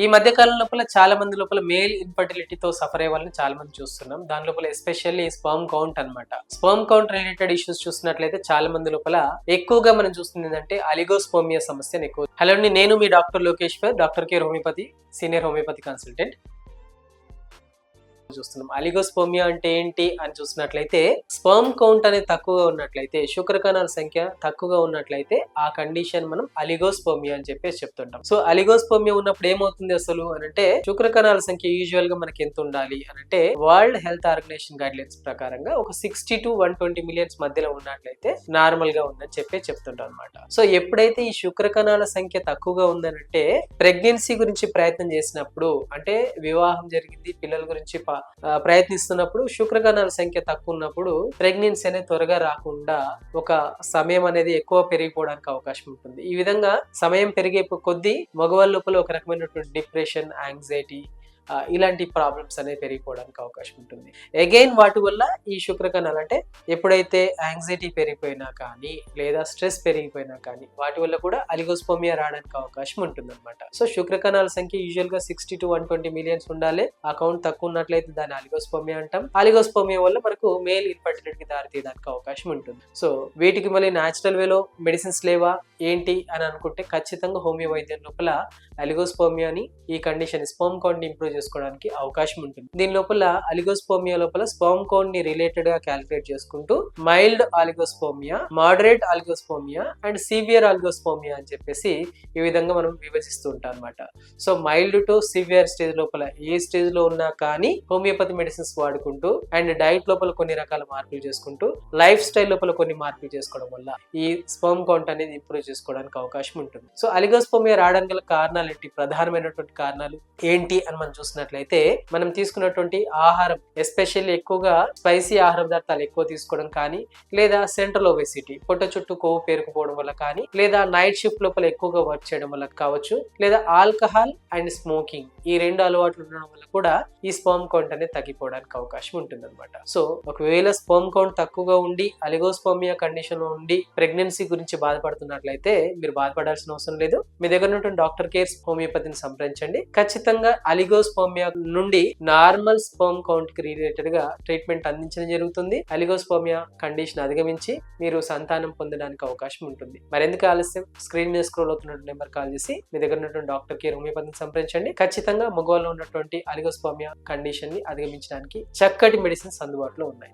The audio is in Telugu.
ఈ మధ్య కాలం లోపల చాలా మంది లోపల మేల్ ఇన్ఫర్టిలిటీతో సఫర్ అయ్యే వాళ్ళని చాలా మంది చూస్తున్నాం. దాని లోపల ఎస్పెషల్లీ స్పర్మ్ కౌంట్ అన్నమాట. స్పర్మ్ కౌంట్ రిలేటెడ్ ఇష్యూస్ చూస్తున్నట్లయితే చాలా మంది లోపల ఎక్కువగా మనం చూస్తుంది ఏంటంటే అలిగోస్పోమియా సమస్యను ఎక్కువ. హలో అండి, నేను మీ doctor Lokesh, doctor care homeopathy, senior homeopathy consultant చూస్తున్నాం. అలిగోస్పోమియా అంటే ఏంటి అని చూసినట్లయితే స్పర్మ్ కౌంట్ అనేది తక్కువగా ఉన్నట్లయితే, శుక్రకణాల సంఖ్య తక్కువగా ఉన్నట్లయితే ఆ కండిషన్ మనం అలిగోస్పోమియా అని చెప్పేసి చెప్తుంటాం. సో అలిగోస్పోమియా ఉన్నప్పుడు ఏమవుతుంది అసలు అని అంటే, శుక్రకణాల సంఖ్య యూజువల్ గా మనకి ఎంత ఉండాలి అని అంటే, World Health Organization guidelines ప్రకారంగా ఒక 60 to 120 మిలియన్స్ మధ్యలో ఉన్నట్లయితే నార్మల్ గా ఉందని చెప్పి చెప్తుంటాం అనమాట. సో ఎప్పుడైతే ఈ శుక్రకణాల సంఖ్య తక్కువగా ఉందనంటే, ప్రెగ్నెన్సీ గురించి ప్రయత్నం చేసినప్పుడు, అంటే వివాహం జరిగింది, పిల్లల గురించి ప్రయత్నిస్తున్నప్పుడు శుక్రకణాల సంఖ్య తక్కువ ఉన్నప్పుడు ప్రెగ్నెన్సీ అనేది త్వరగా రాకుండా ఒక సమయం అనేది ఎక్కువ పెరిగిపోవడానికి అవకాశం ఉంటుంది. ఈ విధంగా సమయం పెరిగే కొద్దీ మగవాళ్ళ లోపల ఒక రకమైనటువంటి డిప్రెషన్, యాంగ్జైటీ, ఇలాంటి ప్రాబ్లమ్స్ అనేవి పెరిగిపోవడానికి అవకాశం ఉంటుంది. అగైన్ వాటి వల్ల ఈ శుక్రకణాలు, అంటే ఎప్పుడైతే యాంగ్జైటీ పెరిగిపోయినా కానీ లేదా స్ట్రెస్ పెరిగిపోయినా కానీ వాటి వల్ల కూడా అలిగోస్పోమియా రావడానికి అవకాశం ఉంటుంది అనమాట. సో శుక్రకణాల సంఖ్య యూజువల్ గా 60 to 120 మిలియన్స్ ఉండాలి. ఆ కౌంట్ తక్కువ ఉన్నట్లయితే దాన్ని అలిగోస్పోమియా అంటాం. అలిగోస్పోమియా వల్ల మనకు మేల్ ఇన్ఫర్టిలిటీకి దారి తీయడానికి అవకాశం ఉంటుంది. సో వీటికి మళ్ళీ న్యాచురల్ వేలో మెడిసిన్స్ లేవా ఏంటి అని అనుకుంటే, ఖచ్చితంగా హోమియో వైద్యం లోపల అలిగోస్పోమియాని, ఈ కండిషన్ స్పర్మ్ కౌంట్ ని ఇంప్రూవ్ చేసుకోవడానికి అవకాశం ఉంటుంది. దీని లోపల అలిగోస్పోమియా లోపల స్పర్మ్ కౌంట్ ని రిలేటెడ్ గా క్యాలిక్యులేట్ చేసుకుంటూ మైల్డ్ అలిగోస్పోమియా, మోడరేట్ అలిగోస్పోమియా అండ్ సివియర్ అలిగోస్పోమియా అని చెప్పేసి ఈ విధంగా మనం విభజిస్తూ ఉంటాం అనమాట. So mild to severe stage లోపల ఏ స్టేజ్ లో ఉన్నా కానీ హోమియోపతి మెడిసిన్స్ వాడుకుంటూ అండ్ డైట్ లోపల కొన్ని రకాల మార్పులు చేసుకుంటూ, లైఫ్ స్టైల్ లోపల కొన్ని మార్పులు చేసుకోవడం వల్ల ఈ స్పర్మ్ కౌంట్ అనేది ఇంప్రూవ్ చేసుకోవడానికి అవకాశం ఉంటుంది. సో అలిగోస్పోమియా రావడానికి గల కారణాలు ఏంటి, ప్రధానమైనటువంటి కారణాలు ఏంటి అని మనం చూసినట్లయితే, మనం తీసుకున్నటువంటి ఆహారం, ఎస్పెషల్లీ ఎక్కువగా స్పైసీ ఆహార పదార్థాలు ఎక్కువ తీసుకోవడం కానీ, లేదా సెంట్రల్ ఒబెసిటీ, పొట్ట చుట్టూ కొవ్వు పేరుకుపోవడం వల్ల కానీ, లేదా నైట్ షిఫ్ట్ లోపల ఎక్కువగా వర్క్ చేయడం వల్ల కావచ్చు, లేదా ఆల్కహాల్ అండ్ స్మోకింగ్, ఈ రెండు అలవాట్లు ఉండడం వల్ల కూడా ఈ స్పర్మ్ కౌంట్ అనేది తగ్గిపోవడానికి అవకాశం ఉంటుంది అనమాట. సో ఒకవేళ స్పర్మ్ కౌంట్ తక్కువగా ఉండి అలిగోస్పోమియా కండిషన్ లో ఉండి ప్రెగ్నెన్సీ గురించి బాధపడుతున్నట్లయితే మీరు బాధపడాల్సిన అవసరం లేదు. మీ దగ్గర ఉన్నటువంటి డాక్టర్ కేర్ హోమియోపతిని సంప్రదించండి. ఖచ్చితంగా అలిగోస్పోమియా నుండి నార్మల్ స్పర్మ్ కౌంట్ కి రిలేటెడ్ గా ట్రీట్మెంట్ అందించడం జరుగుతుంది. అలిగోస్పోమియా కండిషన్ అధిగమించి మీరు సంతానం పొందడానికి అవకాశం ఉంటుంది. మరెందుకు ఆలస్యం, స్క్రీన్ మీద స్క్రోల్ అవుతున్న నెంబర్ కాల్ చేసి మీ దగ్గర ఉన్నటువంటి డాక్టర్ కేర్ హోమియోపతిని సంప్రదించండి. ఖచ్చితంగా మగవాళ్ళలో ఉన్నటువంటి అలిగోస్పోమియా కండిషన్ ని అధిగమించడానికి చక్కటి మెడిసిన్స్ అందుబాటులో ఉన్నాయి.